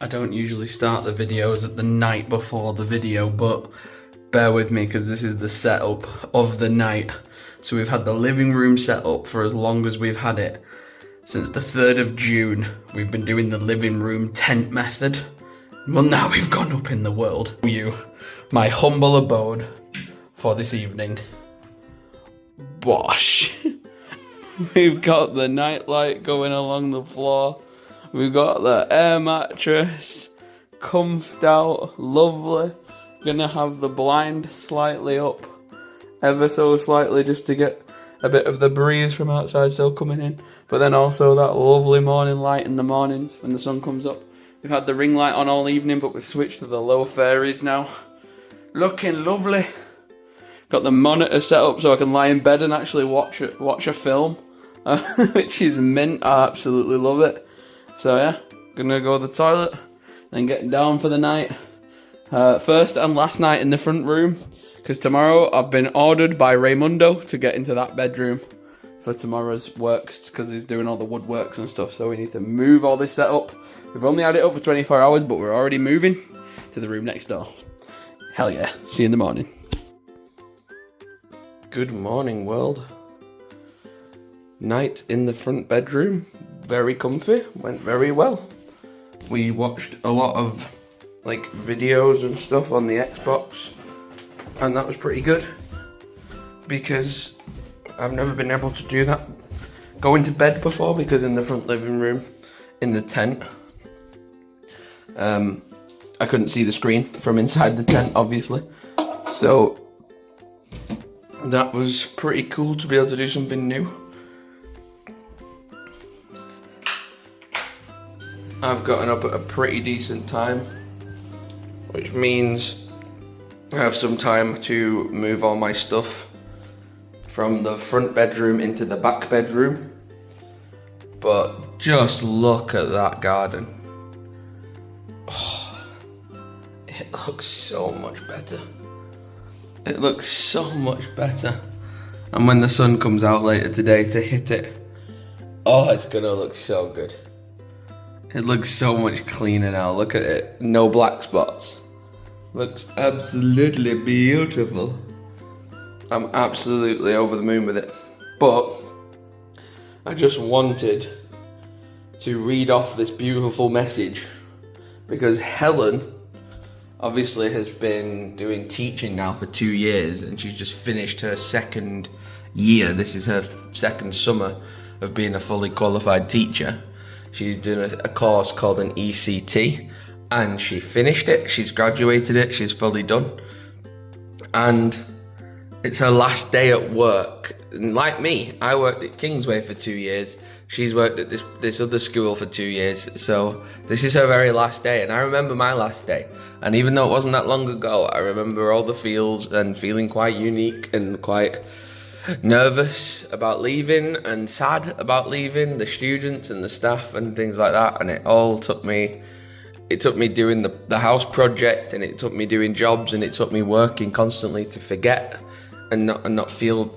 I don't usually start the videos at the night before the video, but bear with me because this is the setup of the night. So we've had the living room set up for as long as we've had it. Since the 3rd of June, we've been doing the living room tent method. Well, now we've gone up in the world. My humble abode for this evening. Bosh. We've got the nightlight going along the floor. We've got the air mattress, comfed out, lovely. Gonna have the blind slightly up, ever so slightly, just to get a bit of the breeze from outside still coming in. But then also that lovely morning light in the mornings when the sun comes up. We've had the ring light on all evening, but we've switched to the low fairies now. Looking lovely. Got the monitor set up so I can lie in bed and actually watch a film, which is mint. I absolutely love it. So yeah, gonna go to the toilet, then getting down for the night. First and last night in the front room, because tomorrow I've been ordered by Raymundo to get into that bedroom for tomorrow's works, because he's doing all the woodworks and stuff, so we need to move all this setup. We've only had it up for 24 hours, but we're already moving to the room next door. Hell yeah, see you in the morning. Good morning, world. Night in the front bedroom. Very comfy, went very well. We watched a lot of videos and stuff on the Xbox, and that was pretty good because I've never been able to do that going to bed before, because in the front living room in the tent I couldn't see the screen from inside the tent, obviously, so that was pretty cool to be able to do something new. I've gotten up at a pretty decent time, which means I have some time to move all my stuff from the front bedroom into the back bedroom. But just look at that garden. Oh, it looks so much better. It looks so much better. And when the sun comes out later today to hit it, oh, it's gonna look so good. It looks so much cleaner now. Look at it. No black spots. Looks absolutely beautiful. I'm absolutely over the moon with it. But I just wanted to read off this beautiful message because Helen obviously has been doing teaching now for 2 years, and she's just finished her 2nd year. This is her 2nd summer of being a fully qualified teacher. She's doing a course called an ECT, and she finished it. She's graduated it. She's fully done. And it's her last day at work. And like me, I worked at Kingsway for 2 years. She's worked at this other school for 2 years. So this is her very last day. And I remember my last day. And even though it wasn't that long ago, I remember all the feels and feeling quite unique and quite nervous about leaving and sad about leaving the students and the staff and things like that. And it all took me doing the house project, and it took me doing jobs, and it took me working constantly to forget and not feel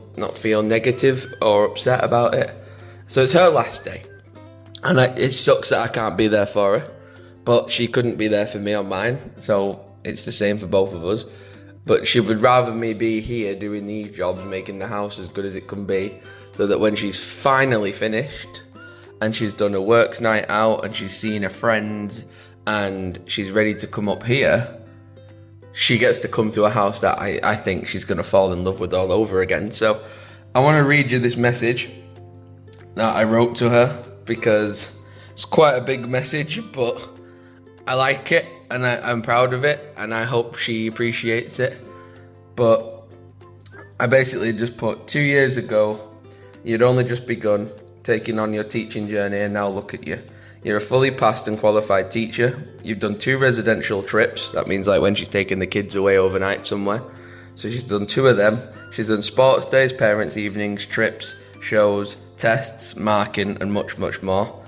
negative or upset about it. So it's her last day, and it sucks that I can't be there for her, but she couldn't be there for me on mine, so it's the same for both of us. But she would rather me be here doing these jobs, making the house as good as it can be, so that when she's finally finished and she's done a works night out and she's seen her friends and she's ready to come up here, she gets to come to a house that I think she's going to fall in love with all over again. So I want to read you this message that I wrote to her, because it's quite a big message, but I like it, and I'm proud of it, and I hope she appreciates it. But I basically just put, 2 years ago, you'd only just begun taking on your teaching journey, and now look at you. You're a fully passed and qualified teacher. You've done 2 residential trips. That means like when she's taking the kids away overnight somewhere. So she's done 2 of them. She's done sports days, parents' evenings, trips, shows, tests, marking, and much, much more.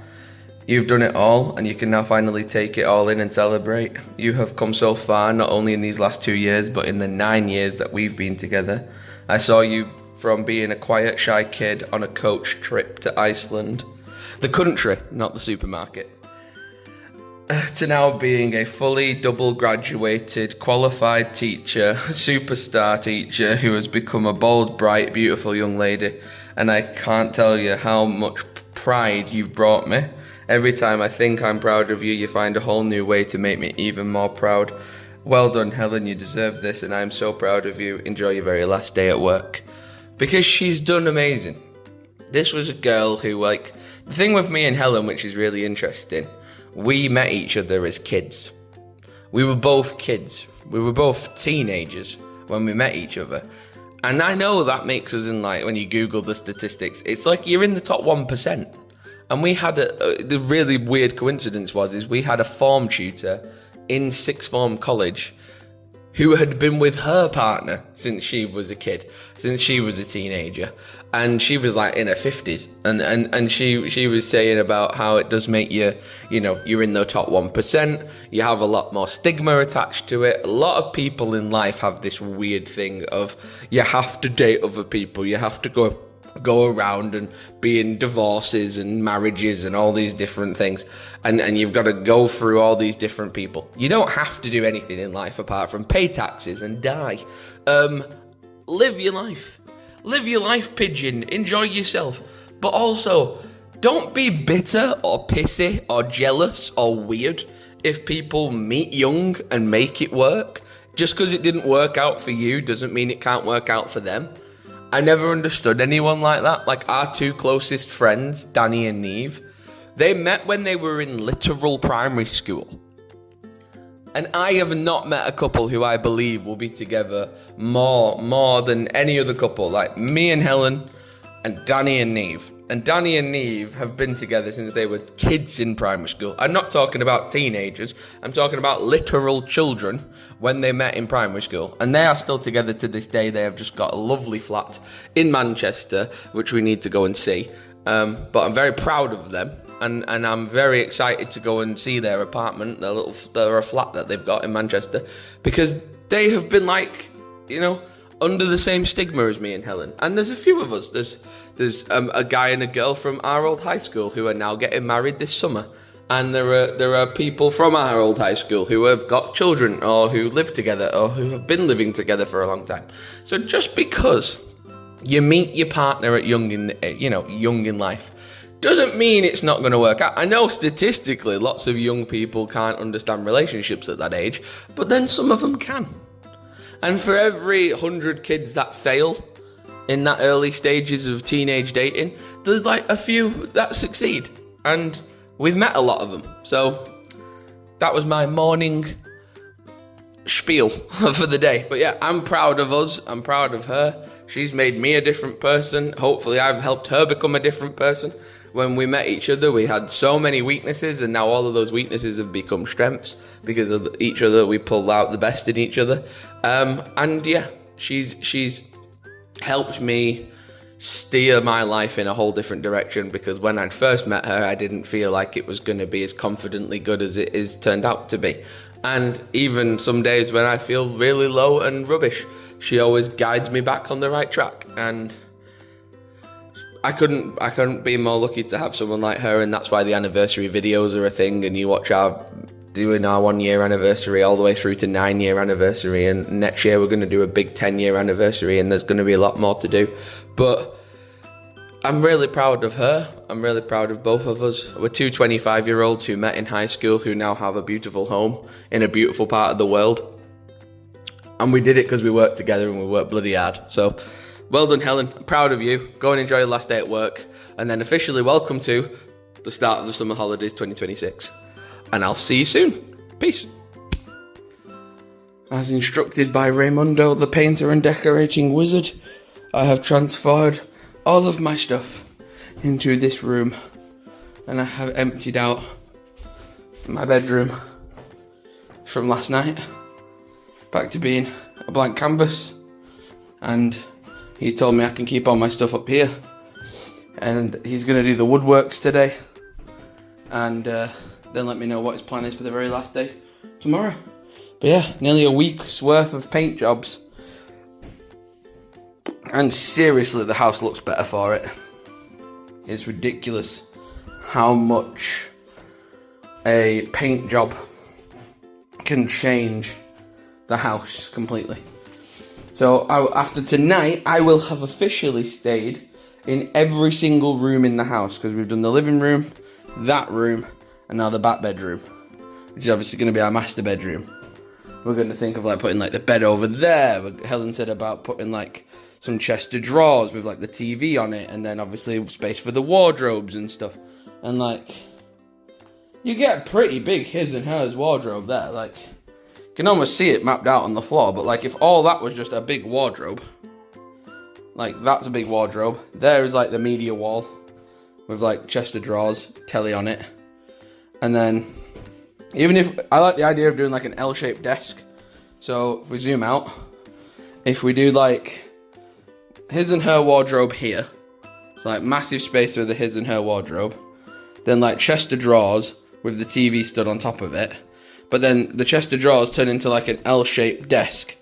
You've done it all, and you can now finally take it all in and celebrate. You have come so far, not only in these last 2 years, but in the 9 years that we've been together. I saw you from being a quiet, shy kid on a coach trip to Iceland. The country, not the supermarket. to now being a fully double graduated, qualified teacher, superstar teacher who has become a bold, bright, beautiful young lady. And I can't tell you how much pride you've brought me. Every time I think I'm proud of you, you find a whole new way to make me even more proud. Well done, Helen, you deserve this, and I'm so proud of you. Enjoy your very last day at work. Because she's done amazing. This was a girl who, the thing with me and Helen, which is really interesting, we met each other as kids. We were both kids. We were both teenagers when we met each other. And I know that makes us when you Google the statistics, it's like you're in the top 1%. And we had the really weird coincidence is we had a form tutor in sixth form college who had been with her partner since she was a kid, since she was a teenager. And she was in her 50s. And she was saying about how it does make you, you're in the top 1%. You have a lot more stigma attached to it. A lot of people in life have this weird thing of you have to date other people. You have to go around and be in divorces and marriages and all these different things, and you've got to go through all these different people. You don't have to do anything in life apart from pay taxes and die. Live your life, pigeon. Enjoy yourself, but also don't be bitter or pissy or jealous or weird if people meet young and make it work. Just because it didn't work out for you doesn't mean it can't work out for them. I never understood anyone like that. Our two closest friends, Danny and Neve, they met when they were in literal primary school. And I have not met a couple who I believe will be together more than any other couple. Me and Helen and Danny and Neve. And Danny and Neve have been together since they were kids in primary school. I'm not talking about teenagers. I'm talking about literal children when they met in primary school. And they are still together to this day. They have just got a lovely flat in Manchester, which we need to go and see. But I'm very proud of them. And I'm very excited to go and see their apartment, their flat that they've got in Manchester. Because they have been under the same stigma as me and Helen. And there's a few of us. There's a guy and a girl from our old high school who are now getting married this summer. And there are people from our old high school who have got children or who live together or who have been living together for a long time. So just because you meet your partner at young in life doesn't mean it's not going to work out. I know statistically lots of young people can't understand relationships at that age, but then some of them can. And for every 100 kids that fail in that early stages of teenage dating, there's a few that succeed. And we've met a lot of them. So that was my morning spiel for the day. But yeah, I'm proud of us. I'm proud of her. She's made me a different person. Hopefully I've helped her become a different person. When we met each other, we had so many weaknesses, and now all of those weaknesses have become strengths. Because of each other, we pulled out the best in each other. And yeah, she's helped me steer my life in a whole different direction, because when I'd first met her, I didn't feel like it was going to be as confidently good as it is turned out to be. And even some days when I feel really low and rubbish, she always guides me back on the right track. And I couldn't be more lucky to have someone like her, and that's why the anniversary videos are a thing, and you watch doing our 1 year anniversary all the way through to 9 year anniversary, and next year we're going to do a big 10 year anniversary, and there's going to be a lot more to do. But I'm really proud of her. I'm really proud of both of us. We're two 25-year-olds who met in high school, who now have a beautiful home in a beautiful part of the world. And we did it because we worked together and we worked bloody hard. So well done, Helen. I'm proud of you. Go and enjoy your last day at work. And then officially welcome to the start of the summer holidays 2026. And I'll see you soon. Peace. As instructed by Raimundo, the painter and decorating wizard, I have transferred all of my stuff into this room. And I have emptied out my bedroom from last night back to being a blank canvas. And he told me I can keep all my stuff up here. And he's going to do the woodworks today. And then let me know what his plan is for the very last day tomorrow. But yeah, nearly a week's worth of paint jobs. And seriously, the house looks better for it. It's ridiculous how much a paint job can change the house completely. So after tonight, I will have officially stayed in every single room in the house, because we've done the living room, that room, and now the back bedroom, which is obviously going to be our master bedroom. We're going to think of like putting like the bed over there. Helen said about putting like some chest of drawers with like the TV on it, and then obviously space for the wardrobes and stuff. And like, you get a pretty big his and hers wardrobe there. Like, you can almost see it mapped out on the floor. But like, if all that was just a big wardrobe, like that's a big wardrobe. There is like the media wall with like chest of drawers, telly on it, and then. Even if, I like the idea of doing like an L-shaped desk. So if we zoom out, if we do like his and her wardrobe here, so like massive space for the his and her wardrobe, then like chest of drawers with the TV stood on top of it, but then the chest of drawers turn into like an L-shaped desk.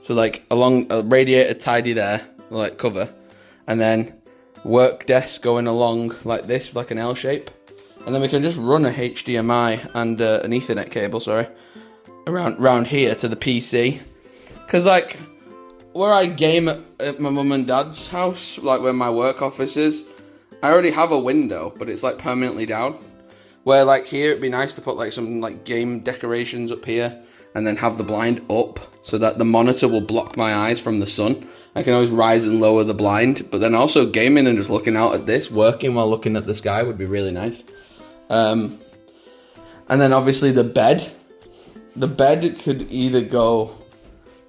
So like along a radiator tidy there, like cover, and then work desk going along like this, like an L shape. And then we can just run a HDMI and an Ethernet cable, around here to the PC. Because, like, where I game at my mum and dad's house, like where my work office is, I already have a window, but it's, like, permanently down. Where, like, here, it'd be nice to put, like, some, like, game decorations up here, and then have the blind up, so that the monitor will block my eyes from the sun. I can always rise and lower the blind, but then also gaming and just looking out at this, working while looking at the sky would be really nice. And then obviously the bed could either go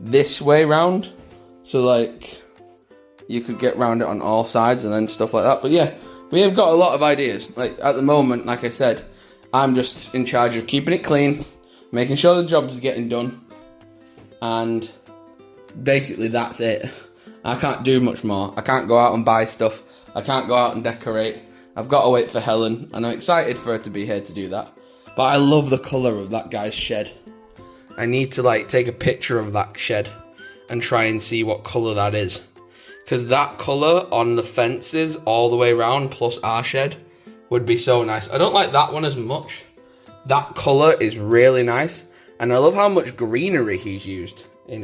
this way round, so like you could get round it on all sides and then stuff like that. But yeah, we have got a lot of ideas. Like at the moment, like I said, I'm just in charge of keeping it clean, making sure the jobs are getting done, and basically that's it. I can't do much more. I can't go out and buy stuff. I can't go out and decorate. I've got to wait for Helen, and I'm excited for her to be here to do that. But I love the colour of that guy's shed. I need to like take a picture of that shed and try and see what colour that is. Because that colour on the fences all the way around, plus our shed, would be so nice. I don't like that one as much. That colour is really nice. And I love how much greenery he's used in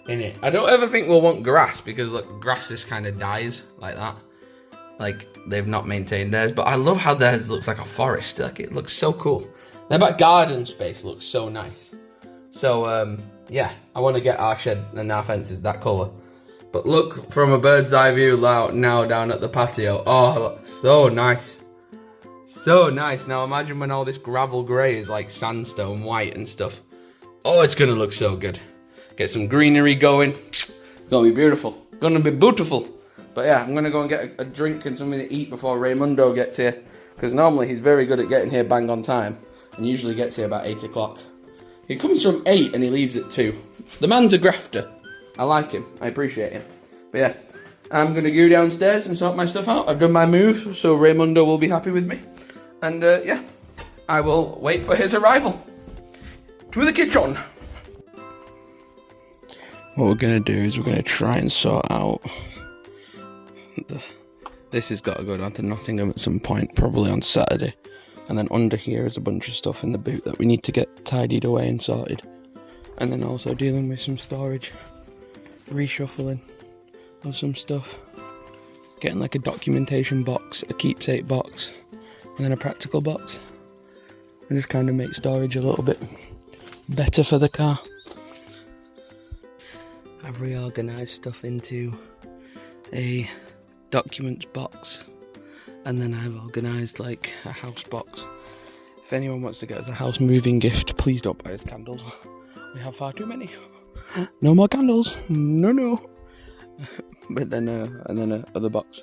it. I don't ever think we'll want grass, because look, grass just kind of dies like that. Like, they've not maintained theirs. But I love how theirs looks like a forest. Like, it looks so cool. Their back garden space looks so nice. So, yeah, I want to get our shed and our fences that colour. But look from a bird's eye view now down at the patio. Oh, it looks so nice. So nice. Now imagine when all this gravel grey is like sandstone white and stuff. Oh, it's going to look so good. Get some greenery going. It's going to be beautiful. Going to be beautiful. But yeah, I'm going to go and get a drink and something to eat before Raymundo gets here. Because normally he's very good at getting here bang on time. And usually gets here about 8 o'clock. He comes from 8 and he leaves at 2. The man's a grafter. I like him. I appreciate him. But yeah, I'm going to go downstairs and sort my stuff out. I've done my move, so Raymundo will be happy with me. And yeah, I will wait for his arrival. To the kitchen. What we're going to do is we're going to try and sort out... This has got to go down to Nottingham at some point, probably on Saturday. And then under here is a bunch of stuff in the boot that we need to get tidied away and sorted. And then also dealing with some storage. Reshuffling of some stuff. Getting like a documentation box, a keepsake box, and then a practical box. And just kind of make storage a little bit better for the car. I've reorganised stuff into a documents box, and then I've organised like a house box. If anyone wants to get us a house moving gift, please don't buy us candles. We have far too many. No more candles. No. But then and then a other box.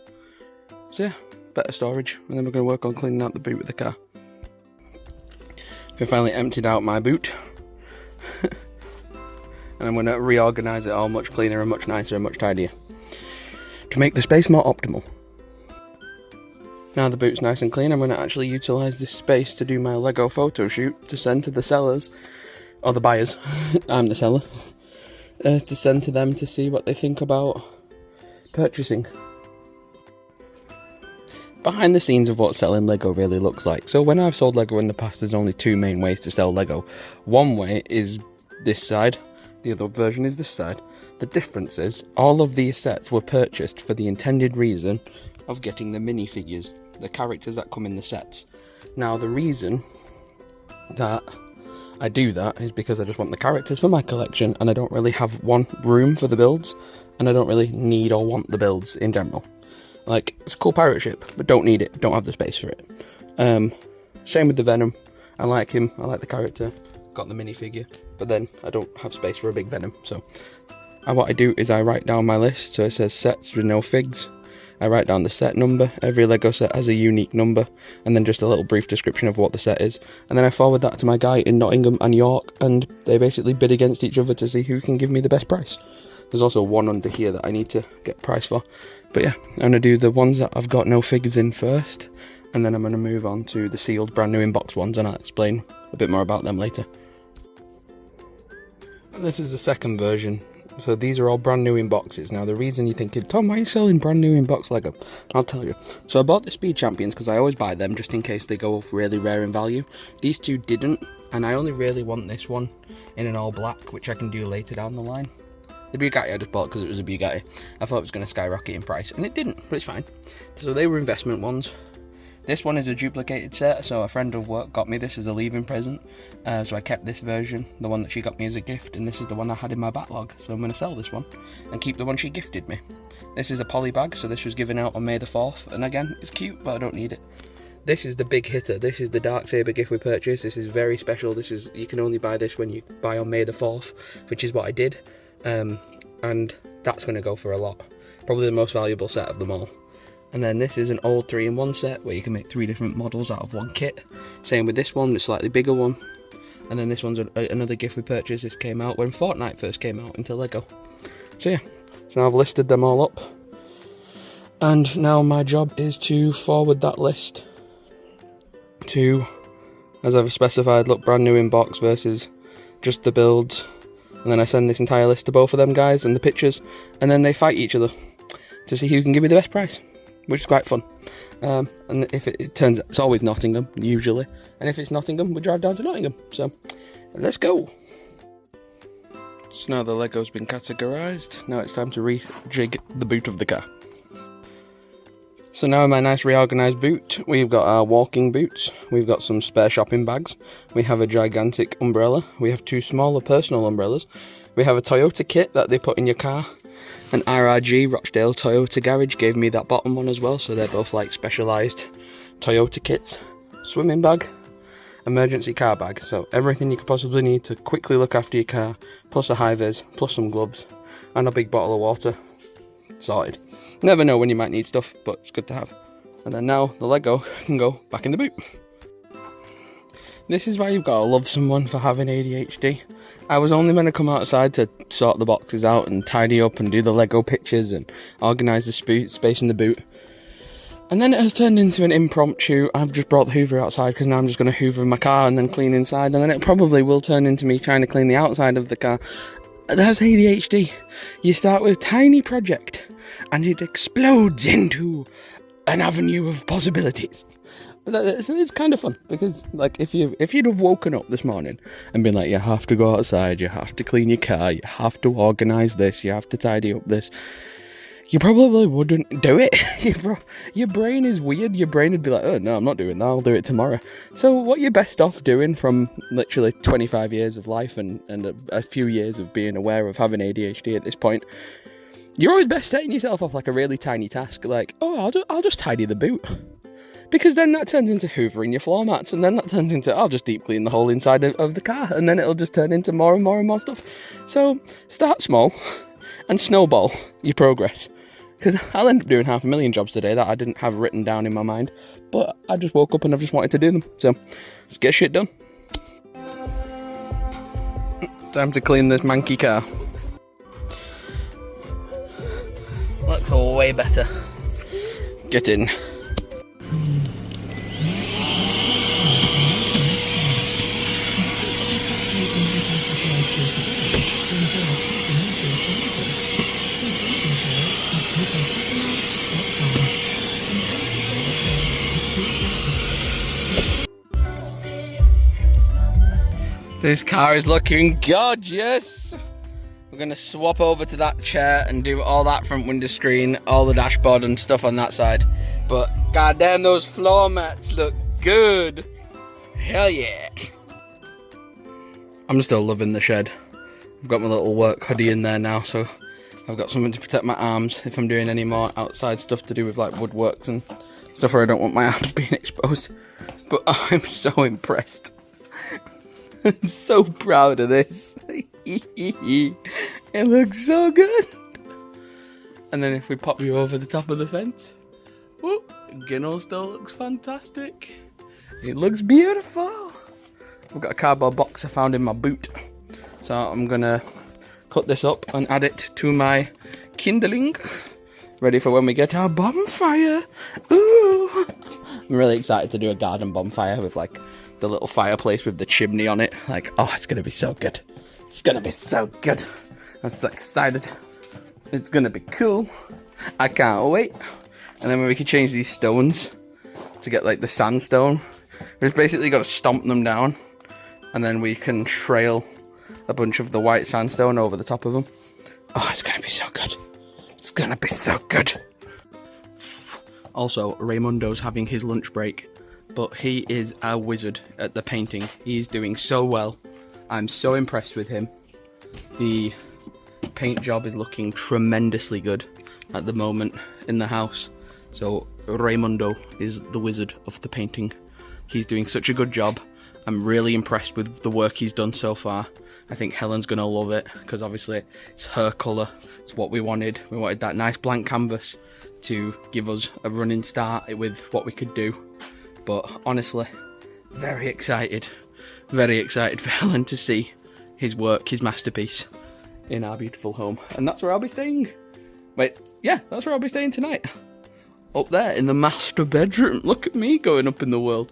So yeah, better storage, and then we're going to work on cleaning out the boot with the car. I finally emptied out my boot. And I'm going to reorganise it all much cleaner and much nicer and much tidier, to make the space more optimal. Now the boot's nice and clean, I'm going to actually utilise this space to do my Lego photo shoot to send to the sellers, or the buyers, I'm the seller, to send to them to see what they think about purchasing. behind the scenes of what selling Lego really looks like. So when I've sold Lego in the past, there's only two main ways to sell Lego. One way is this side, the other version is this side. The difference is all of these sets were purchased for the intended reason of getting the minifigures, the characters that come in the sets. Now the reason that I do that is because I just want the characters for my collection, and I don't really have one room for the builds, and I don't really need or want the builds in general. Like, it's a cool pirate ship, but don't need it, don't have the space for it. Same with the Venom. I like him, I like the character, got the minifigure, but then I don't have space for a big Venom. So what I do is I write down my list, so it says sets with no figs. I write down the set number. Every Lego set has a unique number, and then just a little brief description of what the set is. And then I forward that to my guy in Nottingham and York, and they basically bid against each other to see who can give me the best price. There's also one under here that I need to get price for. But yeah, I'm going to do the ones that I've got no figures in first, and then I'm going to move on to the sealed brand new in-box ones, and I'll explain a bit more about them later. And this is the second version. So these are all brand new in boxes. Now the reason you're thinking, Tom, why are you selling brand new in box Lego? I'll tell you. So I bought the Speed Champions because I always buy them just in case they go really rare in value. These two didn't, and I only really want this one in an all black, which I can do later down the line. The Bugatti I just bought because it was a Bugatti. I thought it was going to skyrocket in price, and it didn't, but it's fine. So they were investment ones. This one is a duplicated set, so a friend of work got me this as a leaving present. So I kept this version, the one that she got me as a gift, and this is the one I had in my backlog. So I'm going to sell this one and keep the one she gifted me. This is a poly bag, so this was given out on May the 4th, and again, it's cute, but I don't need it. This is the big hitter. This is the Darksaber gift we purchased. This is very special. You can only buy this when you buy on May the 4th, which is what I did. And that's going to go for a lot. Probably the most valuable set of them all. And then this is an old 3-in-1 set where you can make 3 different models out of one kit. Same with this one, the slightly bigger one. And then this one's another gift we purchased. This came out when Fortnite first came out into Lego. So yeah, so now I've listed them all up. And now my job is to forward that list to, as I've specified, look, brand new in box versus just the builds. And then I send this entire list to both of them guys and the pictures, and then they fight each other to see who can give me the best price, which is quite fun. And if it turns out, it's always Nottingham, usually. And if it's Nottingham, we drive down to Nottingham. So, let's go. So now the Lego's been categorised. Now it's time to rejig the boot of the car. So now in my nice reorganised boot, we've got our walking boots, we've got some spare shopping bags, we have a gigantic umbrella, we have 2 smaller personal umbrellas, we have a Toyota kit that they put in your car, an RRG, Rochdale Toyota Garage, gave me that bottom one as well, so they're both like specialised Toyota kits, swimming bag, emergency car bag, so everything you could possibly need to quickly look after your car, plus a high-vis, plus some gloves, and a big bottle of water. Sorted. Never know when you might need stuff, but it's good to have. And then now the Lego can go back in the boot. This is why you've got to love someone for having ADHD. I was only meant to come outside to sort the boxes out and tidy up and do the Lego pictures and organise the space in the boot. And then it has turned into an impromptu, I've just brought the Hoover outside because now I'm just going to Hoover my car and then clean inside, and then it probably will turn into me trying to clean the outside of the car. That's ADHD. You start with a tiny project and it explodes into an avenue of possibilities. But it's kind of fun because, like, if you'd have woken up this morning and been like, you have to go outside, you have to clean your car, you have to organise this, you have to tidy up this, you probably wouldn't do it. Your brain is weird. Your brain would be like, oh no, I'm not doing that, I'll do it tomorrow. So what you're best off doing from literally 25 years of life and a few years of being aware of having ADHD at this point, you're always best setting yourself off like a really tiny task, like, oh, I'll just tidy the boot. Because then that turns into hoovering your floor mats, and then that turns into, I'll just deep clean the whole inside of the car, and then it'll just turn into more and more and more stuff. So start small and snowball your progress. Because I'll end up doing 500,000 jobs today that I didn't have written down in my mind, but I just woke up and I've just wanted to do them. So let's get shit done. Time to clean this manky car. Looks way better. Get in. This car is looking gorgeous. We're gonna swap over to that chair and do all that front window screen, all the dashboard and stuff on that side. But goddamn, those floor mats look good. Hell yeah. I'm still loving the shed. I've got my little work hoodie in there now, so I've got something to protect my arms if I'm doing any more outside stuff to do with like woodworks and stuff where I don't want my arms being exposed. But I'm so impressed. I'm so proud of this. It looks so good. And then if we pop you over the top of the fence, whoop, Ginnell still looks fantastic. It looks beautiful. I've got a cardboard box I found in my boot. So I'm gonna cut this up and add it to my kindling. Ready for when we get our bonfire. Ooh. I'm really excited to do a garden bonfire with like the little fireplace with the chimney on it. Like, oh, it's gonna be so good. It's gonna be so good. I'm so excited. It's gonna be cool. I can't wait. And then we can change these stones to get like the sandstone. We've basically got to stomp them down, and then we can trail a bunch of the white sandstone over the top of them. Oh, it's gonna be so good. It's gonna be so good. Also, Raymundo's having his lunch break, but he is a wizard at the painting. He's doing so well. I'm so impressed with him. The paint job is looking tremendously good at the moment in the house. So Raymundo is the wizard of the painting. He's doing such a good job. I'm really impressed with the work he's done so far. I think Helen's gonna love it because obviously it's her colour. It's what we wanted. We wanted that nice blank canvas to give us a running start with what we could do. But honestly, very excited for Helen to see his work, his masterpiece in our beautiful home. And that's where I'll be staying. Wait, yeah, that's where I'll be staying tonight. Up there in the master bedroom. Look at me going up in the world.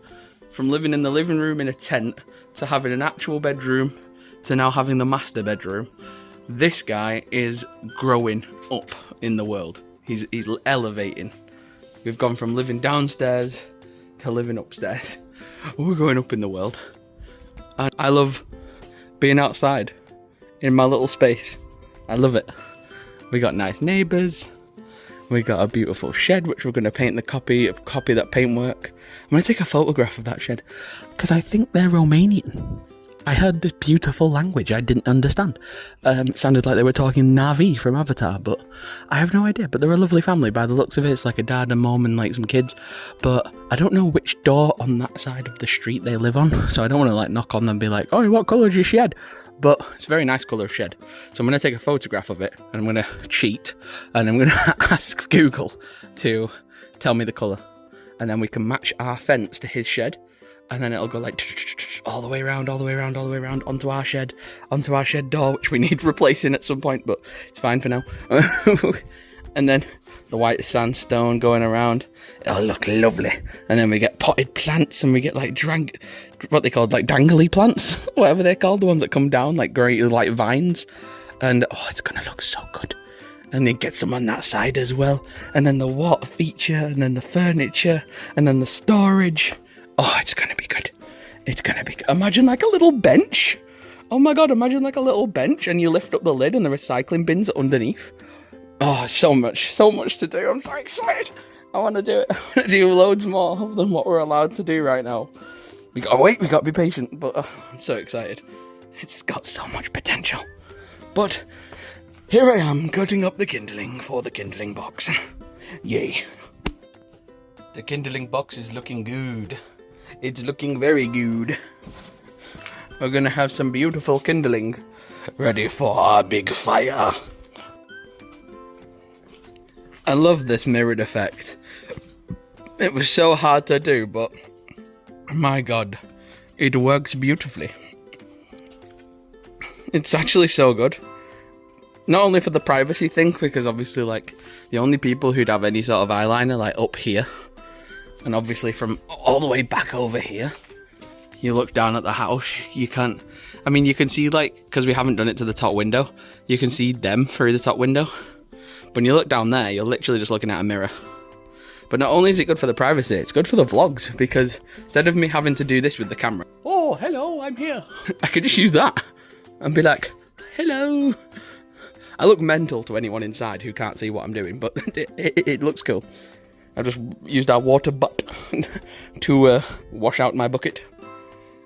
From living in the living room in a tent to having an actual bedroom to now having the master bedroom. This guy is growing up in the world. He's elevating. We've gone from living downstairs to living upstairs. We're going up in the world. And I love being outside in my little space. I love it. We got nice neighbours. We got a beautiful shed, which we're going to paint copy that paintwork. I'm going to take a photograph of that shed because I think they're Romanian. I heard this beautiful language I didn't understand. It sounded like they were talking Na'vi from Avatar, but I have no idea. But they're a lovely family by the looks of it. It's like a dad and mom and like some kids. But I don't know which door on that side of the street they live on. So I don't want to like knock on them and be like, oh, what colour is your shed? But it's a very nice colour of shed. So I'm going to take a photograph of it and I'm going to cheat. And I'm going to ask Google to tell me the colour. And then we can match our fence to his shed. And then it'll go like all the way around onto our shed door, which we need replacing at some point, but it's fine for now. And then the white sandstone going around. It'll look lovely. And then we get potted plants and we get like what they called, like dangly plants, whatever they're called, the ones that come down like great like vines. And oh, it's gonna look so good. And then get some on that side as well. And then the water feature, and then the furniture, and then the storage. Oh, it's gonna be good. It's gonna be good. Imagine like a little bench. Oh my god, imagine like a little bench and you lift up the lid and the recycling bins are underneath. Oh, so much to do. I'm so excited. I want to do it. I want to do loads more than what we're allowed to do right now. We gotta be patient, but I'm so excited. It's got so much potential. But here I am cutting up the kindling for the kindling box. Yay. The kindling box is looking good. It's looking very good. We're gonna have some beautiful kindling ready for our big fire. I love this mirrored effect. It was so hard to do, but my god, it works beautifully. It's actually so good. Not only for the privacy thing, because obviously like the only people who'd have any sort of eyeliner like up here, and obviously from all the way back over here, you look down at the house, you can't, I mean you can see like, because we haven't done it to the top window, you can see them through the top window. But when you look down there, you're literally just looking at a mirror. But not only is it good for the privacy, it's good for the vlogs, because instead of me having to do this with the camera, oh, oh, hello, I'm here. I could just use that and be like, hello. I look mental to anyone inside who can't see what I'm doing, but it looks cool. I've just used our water butt to wash out my bucket.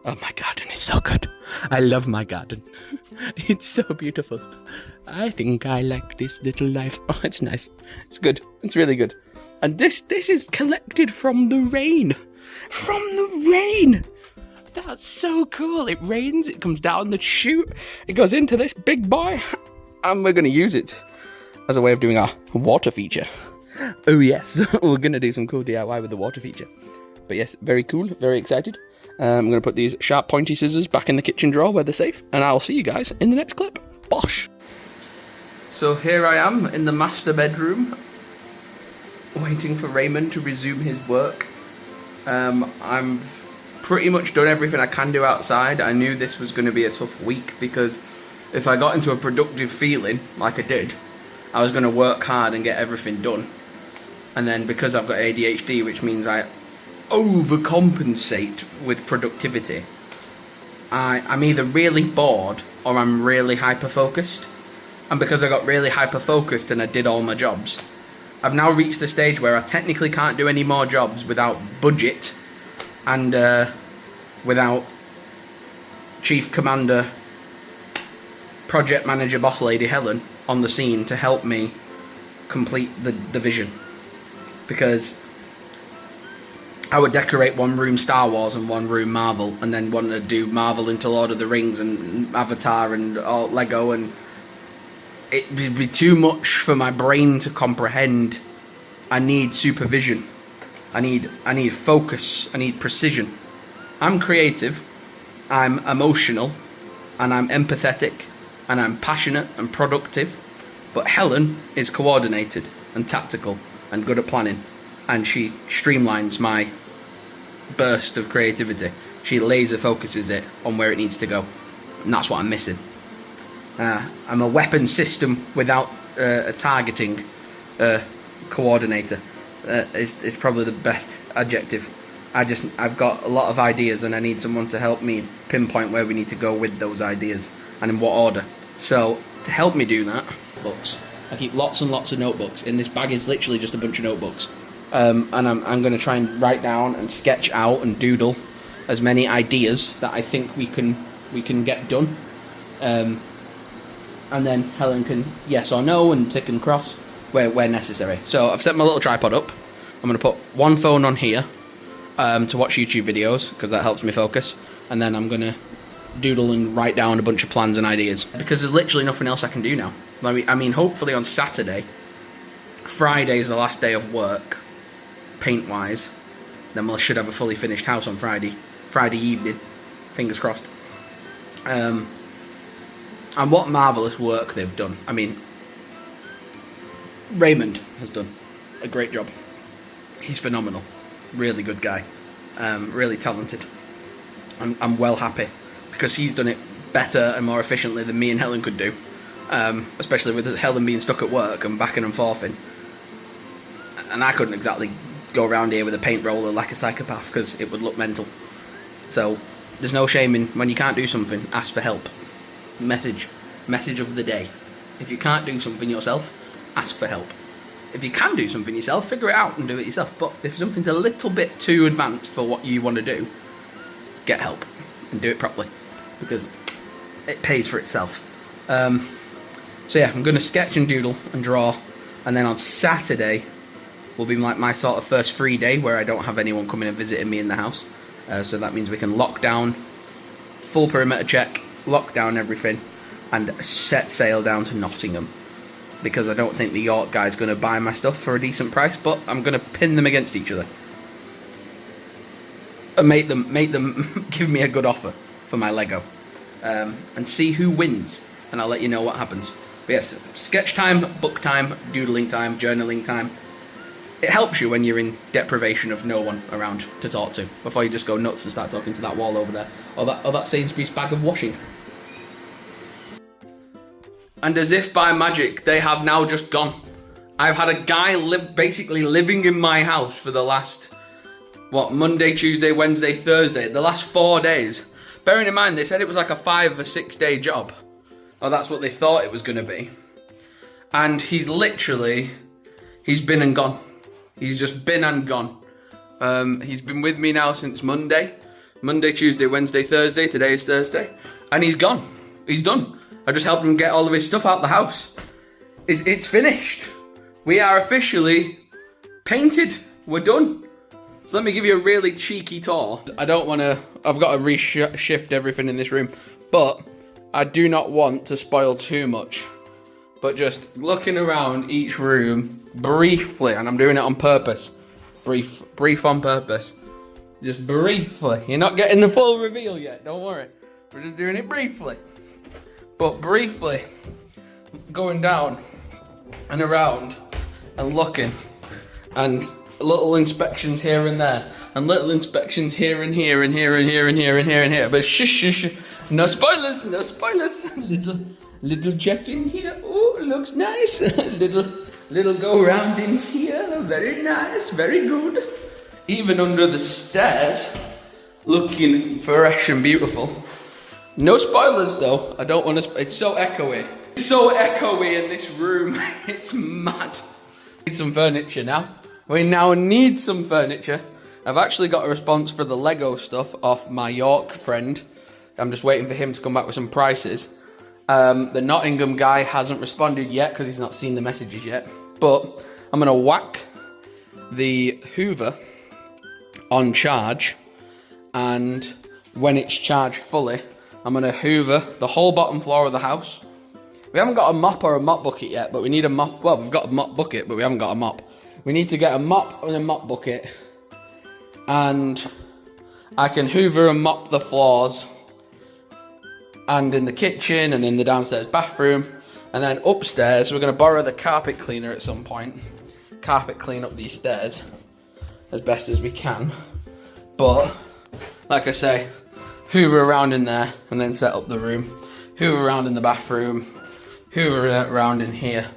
Oh, my garden is so good. I love my garden. It's so beautiful. I think I like this little life. Oh, it's nice. It's good. It's really good. And this is collected from the rain. From the rain! That's so cool. It rains, it comes down the chute, it goes into this big boy, and we're going to use it as a way of doing our water feature. Oh yes, we're going to do some cool DIY with the water feature. But yes, very cool, very excited. I'm going to put these sharp pointy scissors back in the kitchen drawer where they're safe, and I'll see you guys in the next clip. Bosh! So here I am in the master bedroom, waiting for Raymond to resume his work. I've pretty much done everything I can do outside. I knew this was going to be a tough week because if I got into a productive feeling, like I did, I was going to work hard and get everything done. And then because I've got ADHD, which means I overcompensate with productivity, I'm either really bored or I'm really hyper-focused. And because I got really hyper-focused and I did all my jobs, I've now reached the stage where I technically can't do any more jobs without budget and without Chief Commander, Project Manager Boss Lady Helen on the scene to help me complete the vision. Because I would decorate one room Star Wars and one room Marvel, and then want to do Marvel into Lord of the Rings and Avatar and all Lego, and it'd be too much for my brain to comprehend. I need supervision. I need focus. I need precision. I'm creative. I'm emotional, and I'm empathetic, and I'm passionate and productive. But Helen is coordinated and tactical and good at planning, and she streamlines my burst of creativity. She laser focuses it on where it needs to go, and that's what I'm missing. I'm a weapon system without a targeting coordinator. Is probably the best adjective. I've got a lot of ideas and I need someone to help me pinpoint where we need to go with those ideas and in what order. So to help me do that, books. I keep lots and lots of notebooks. In this bag is literally just a bunch of notebooks. And I'm going to try and write down and sketch out and doodle as many ideas that I think we can get done. And then Helen can yes or no and tick and cross where necessary. So I've set my little tripod up. I'm going to put one phone on here to watch YouTube videos because that helps me focus. And then I'm going to doodle and write down a bunch of plans and ideas because there's literally nothing else I can do now. I mean, hopefully on Saturday, Friday is the last day of work, paint-wise. Then we should have a fully finished house on Friday evening. Fingers crossed. And what marvellous work they've done. I mean, Raymond has done a great job. He's phenomenal. Really good guy. Really talented. I'm well happy because he's done it better and more efficiently than me and Helen could do. Especially with Helen being stuck at work and backing and forthing. And I couldn't exactly go around here with a paint roller like a psychopath because it would look mental. So there's no shame in when you can't do something, ask for help. Message of the day. If you can't do something yourself, ask for help. If you can do something yourself, figure it out and do it yourself. But if something's a little bit too advanced for what you want to do, get help and do it properly because it pays for itself. So yeah, I'm going to sketch and doodle and draw, and then on Saturday will be like my sort of first free day where I don't have anyone coming and visiting me in the house. So that means we can lock down, full perimeter check, lock down everything, and set sail down to Nottingham. Because I don't think the York guy's going to buy my stuff for a decent price, but I'm going to pin them against each other. And make them give me a good offer for my Lego. And see who wins, and I'll let you know what happens. But yes, sketch time, book time, doodling time, journaling time. It helps you when you're in deprivation of no one around to talk to, before you just go nuts and start talking to that wall over there, or that Sainsbury's bag of washing. And as if by magic, they have now just gone. I've had a guy basically living in my house for the last, Monday, Tuesday, Wednesday, Thursday, the last 4 days, Bearing in mind, they said it was like a 5 or 6 day job. Or that's what they thought it was going to be. And he's been and gone. He's just been and gone. He's been with me now since Monday. Monday, Tuesday, Wednesday, Thursday. Today is Thursday. And he's gone. He's done. I just helped him get all of his stuff out the house. It's finished. We are officially painted. We're done. So let me give you a really cheeky tour. I've got to reshift everything in this room. But I do not want to spoil too much. But just looking around each room briefly, and I'm doing it on purpose. Brief on purpose. Just briefly. You're not getting the full reveal yet, don't worry. We're just doing it briefly. But briefly, going down and around and looking, and little inspections here and there, and little inspections here and here and here and here and here and here and here. But shush. No spoilers, no spoilers. Little check in here. Oh, looks nice. little go round in here. Very nice, very good. Even under the stairs, looking fresh and beautiful. No spoilers though. I don't want to. It's so echoey. It's so echoey in this room. It's mad. Need some furniture now. We now need some furniture. I've actually got a response for the Lego stuff off my York friend. I'm just waiting for him to come back with some prices. The Nottingham guy hasn't responded yet because he's not seen the messages yet. But I'm going to whack the Hoover on charge, and when it's charged fully, I'm going to hoover the whole bottom floor of the house. We haven't got a mop or a mop bucket yet, but we need a mop. Well, we've got a mop bucket, but we haven't got a mop. We need to get a mop and a mop bucket, and I can hoover and mop the floors, and in the kitchen and in the downstairs bathroom, and then upstairs we're going to borrow the carpet cleaner at some point. Carpet clean up these stairs as best as we can, but like I say, hoover around in there and then set up the room, hoover around in the bathroom, hoover around in here.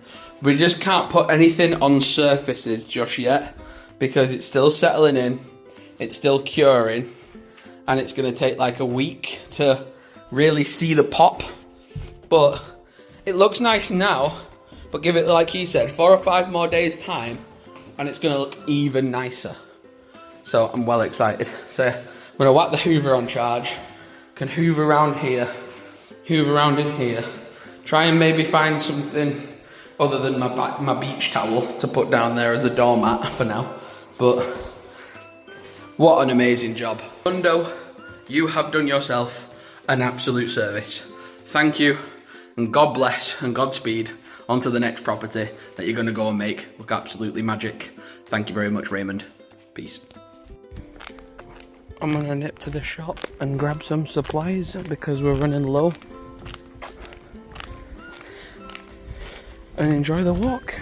We just can't put anything on surfaces just yet because it's still settling in, it's still curing, and it's going to take like a week to really see the pop. But it looks nice now, but give it, like he said, 4 or 5 more days time and it's going to look even nicer. So I'm well excited. So I'm going to whack the hoover on charge, can hoover around here, hoover around in here, try and maybe find something other than my beach towel to put down there as a doormat for now. But what an amazing job. Hundo, you have done yourself an absolute service. Thank you, and God bless and Godspeed on to the next property that you're going to go and make look absolutely magic. Thank you very much, Raymond. Peace. I'm going to nip to the shop and grab some supplies because we're running low. And enjoy the walk.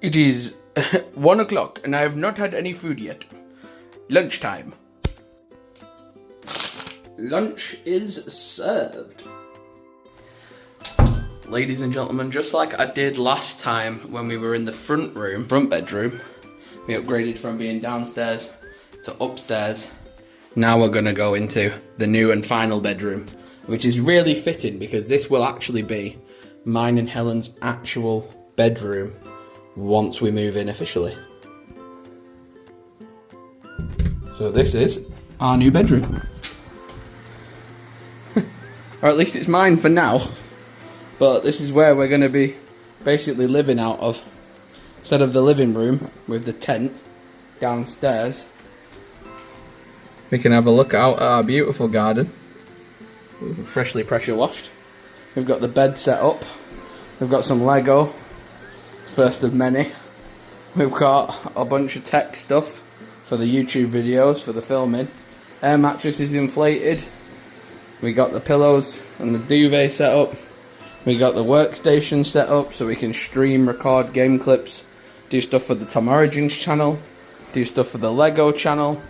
It is 1 o'clock and I have not had any food yet. Lunchtime. Lunch is served. Ladies and gentlemen, just like I did last time when we were in the front bedroom, we upgraded from being downstairs to upstairs. Now we're gonna go into the new and final bedroom, which is really fitting because this will actually be mine and Helen's actual bedroom once we move in officially. So this is our new bedroom. Or at least it's mine for now. But this is where we're going to be basically living out of. Instead of the living room with the tent downstairs, we can have a look out at our beautiful garden. Freshly pressure washed. We've got the bed set up. We've got some Lego. First of many. We've got a bunch of tech stuff for the YouTube videos, for the filming. Air mattress is inflated. We got the pillows and the duvet set up. We got the workstation set up so we can stream, record game clips, do stuff for the Tom Origins channel, do stuff for the Lego channel,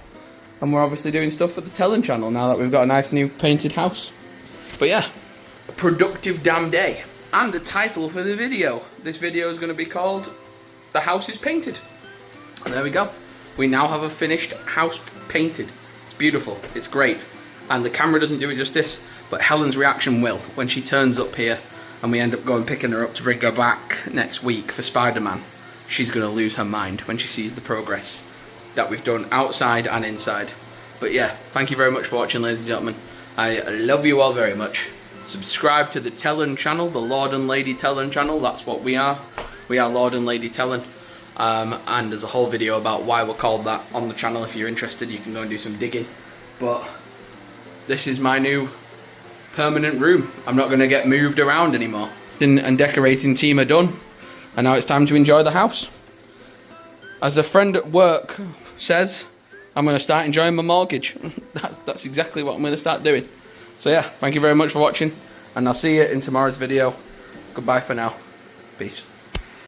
and we're obviously doing stuff for the Telling channel now that we've got a nice new painted house. But yeah, a productive damn day. And a title for the video. This video is going to be called The House is Painted. And there we go. We now have a finished house painted. beautiful, it's great. And the camera doesn't do it justice, but Helen's reaction will when she turns up here and we end up going picking her up to bring her back next week for Spider-Man. She's going to lose her mind when she sees the progress that we've done outside and inside. But yeah, thank you very much for watching, ladies and gentlemen. I love you all very much. Subscribe to the Tellon channel, the Lord and Lady Tellon channel. That's what we are. We are Lord and Lady Tellon. And there's a whole video about why we're called that on the channel. If you're interested, you can go and do some digging. But this is my new permanent room. I'm not going to get moved around anymore. And decorating team are done. And now it's time to enjoy the house. As a friend at work says, I'm going to start enjoying my mortgage. That's exactly what I'm going to start doing. So yeah, thank you very much for watching. And I'll see you in tomorrow's video. Goodbye for now. Peace.